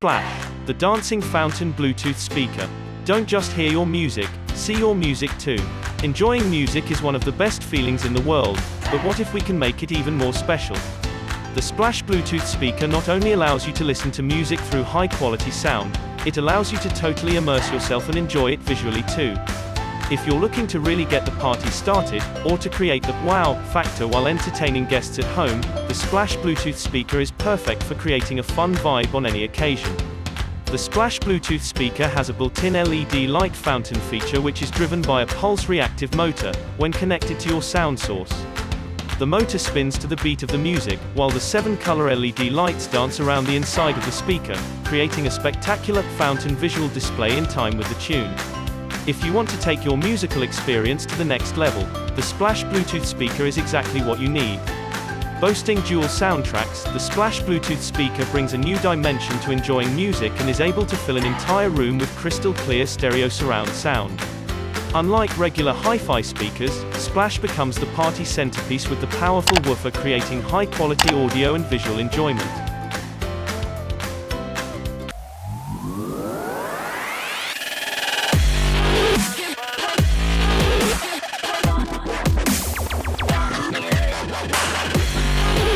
Splash, the dancing fountain Bluetooth speaker. Don't just hear your music, see your music too. Enjoying music is one of the best feelings in the world, but what if we can make it even more special? The Splash Bluetooth speaker not only allows you to listen to music through high-quality sound, it allows you to totally immerse yourself and enjoy it visually too. If you're looking to really get the party started, or to create the wow factor while entertaining guests at home, the Splash Bluetooth speaker is perfect for creating a fun vibe on any occasion. The Splash Bluetooth speaker has a built-in LED light fountain feature which is driven by a pulse-reactive motor, when connected to your sound source. The motor spins to the beat of the music, while the 7-color LED lights dance around the inside of the speaker, creating a spectacular fountain visual display in time with the tune. If you want to take your musical experience to the next level, the Splash Bluetooth speaker is exactly what you need. Boasting dual soundtracks, the Splash Bluetooth speaker brings a new dimension to enjoying music and is able to fill an entire room with crystal clear stereo surround sound. Unlike regular hi-fi speakers, Splash becomes the party centerpiece with the powerful woofer creating high-quality audio and visual enjoyment.